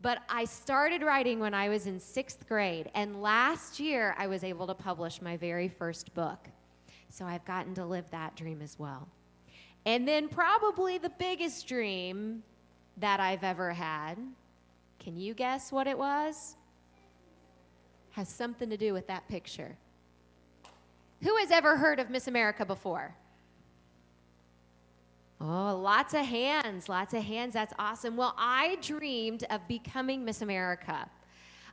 But I started writing when I was in 6th grade, and last year I was able to publish my very first book. So I've gotten to live that dream as well. And then probably the biggest dream that I've ever had, can you guess what it was? Has something to do with that picture. Who has ever heard of Miss America before? Oh, lots of hands, that's awesome. Well, I dreamed of becoming Miss America.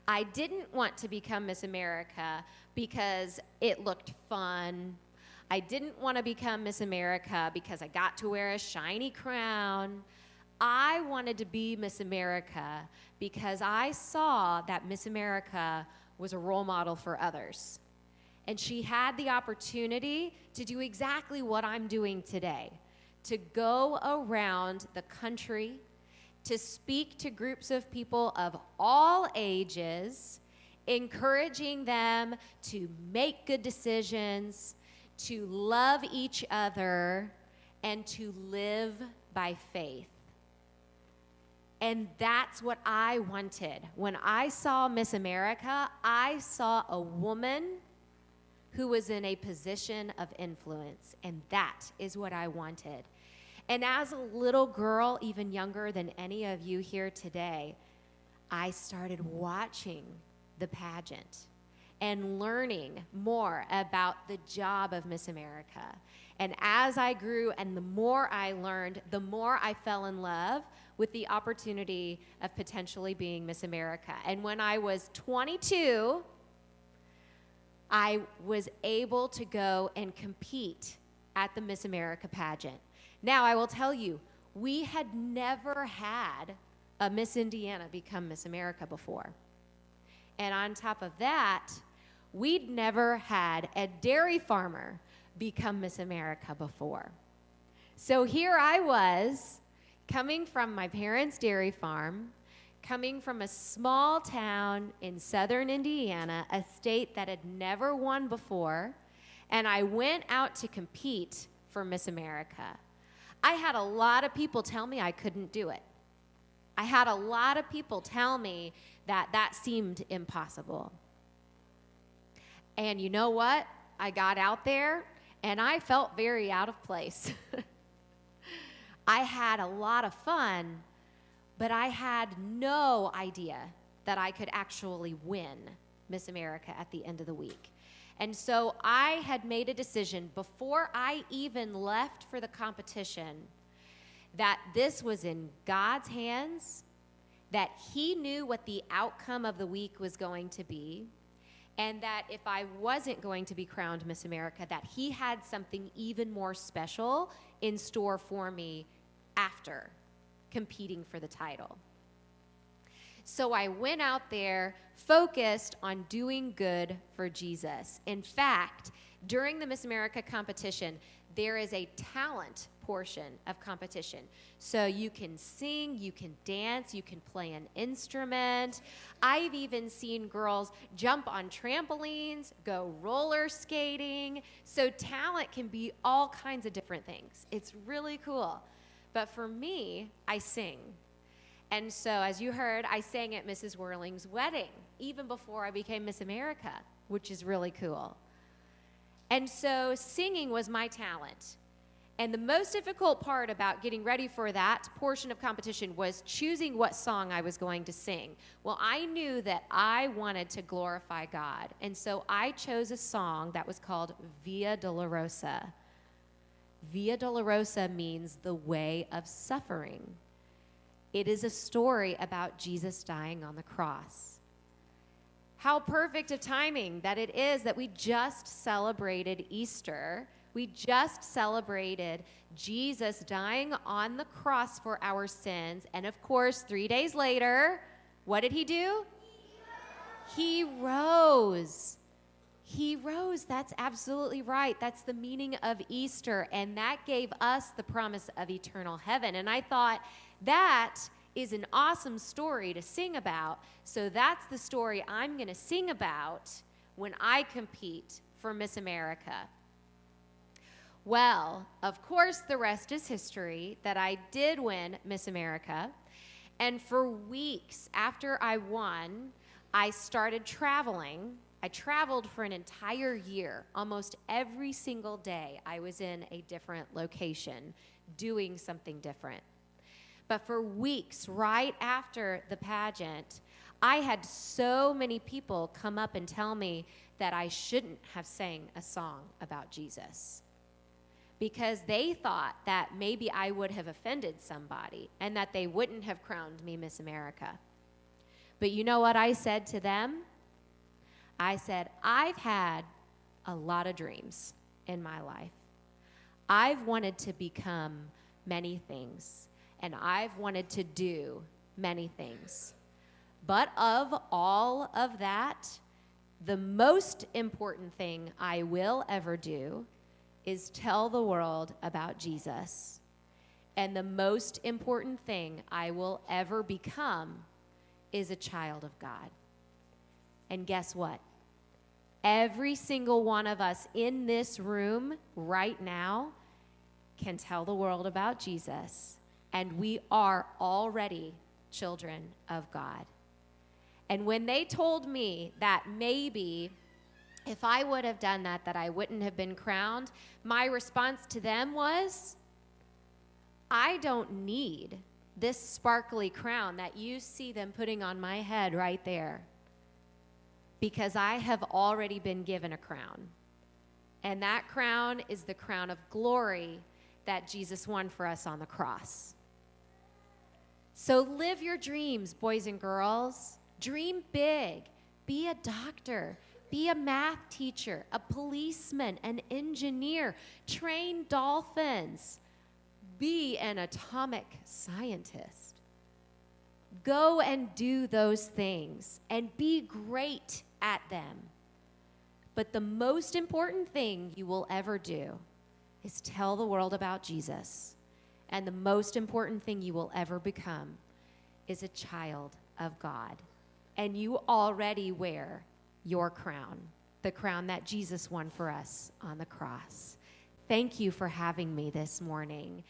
I didn't want to become Miss America because it looked fun. I didn't want to become Miss America because I got to wear a shiny crown. I wanted to be Miss America because I saw that Miss America was a role model for others. And she had the opportunity to do exactly what I'm doing today, to go around the country, to speak to groups of people of all ages, encouraging them to make good decisions, to love each other, and to live by faith. And that's what I wanted. When I saw Miss America, I saw a woman who was in a position of influence, and that is what I wanted. And as a little girl, even younger than any of you here today, I started watching the pageant and learning more about the job of Miss America. And as I grew and the more I learned, the more I fell in love with the opportunity of potentially being Miss America. And when I was 22, I was able to go and compete at the Miss America pageant. Now, I will tell you, we had never had a Miss Indiana become Miss America before. And on top of that, we'd never had a dairy farmer become Miss America before. So here I was, coming from my parents' dairy farm, coming from a small town in southern Indiana, a state that had never won before, and I went out to compete for Miss America. I had a lot of people tell me I couldn't do it. I had a lot of people tell me that that seemed impossible. And you know what? I got out there and I felt very out of place. I had a lot of fun, but I had no idea that I could actually win Miss America at the end of the week. And so I had made a decision before I even left for the competition that this was in God's hands, that He knew what the outcome of the week was going to be, and that if I wasn't going to be crowned Miss America, that He had something even more special in store for me after competing for the title. So I went out there focused on doing good for Jesus. In fact, during the Miss America competition, there is a talent portion of competition. So you can sing, you can dance, you can play an instrument. I've even seen girls jump on trampolines, go roller skating. So talent can be all kinds of different things. It's really cool. But for me, I sing. And so, as you heard, I sang at Mrs. Whirling's wedding, even before I became Miss America, which is really cool. And so, singing was my talent. And the most difficult part about getting ready for that portion of competition was choosing what song I was going to sing. Well, I knew that I wanted to glorify God. And so, I chose a song that was called Via Dolorosa. Via Dolorosa means the way of suffering. It is a story about Jesus dying on the cross. How perfect of timing that it is that we just celebrated Easter. We just celebrated Jesus dying on the cross for our sins. And of course, 3 days later, what did He do? He rose. He rose. That's absolutely right. That's the meaning of Easter. And that gave us the promise of eternal heaven. And I thought, that is an awesome story to sing about. So that's the story I'm going to sing about when I compete for Miss America. Well, of course, the rest is history, that I did win Miss America. And for weeks after I won, I started traveling. I traveled for an entire year. Almost every single day, I was in a different location, doing something different. But for weeks, right after the pageant, I had so many people come up and tell me that I shouldn't have sang a song about Jesus, because they thought that maybe I would have offended somebody and that they wouldn't have crowned me Miss America. But you know what I said to them? I said, I've had a lot of dreams in my life. I've wanted to become many things, and I've wanted to do many things. But of all of that, the most important thing I will ever do is tell the world about Jesus. And the most important thing I will ever become is a child of God. And guess what? Every single one of us in this room right now can tell the world about Jesus. And we are already children of God. And when they told me that maybe if I would have done that, that I wouldn't have been crowned, my response to them was, I don't need this sparkly crown that you see them putting on my head right there, because I have already been given a crown. And that crown is the crown of glory that Jesus won for us on the cross. So live your dreams, boys and girls. Dream big. Be a doctor. Be a math teacher, a policeman, an engineer. Train dolphins. Be an atomic scientist. Go and do those things and be great at them. But the most important thing you will ever do is tell the world about Jesus. And the most important thing you will ever become is a child of God. And you already wear your crown, the crown that Jesus won for us on the cross. Thank you for having me this morning.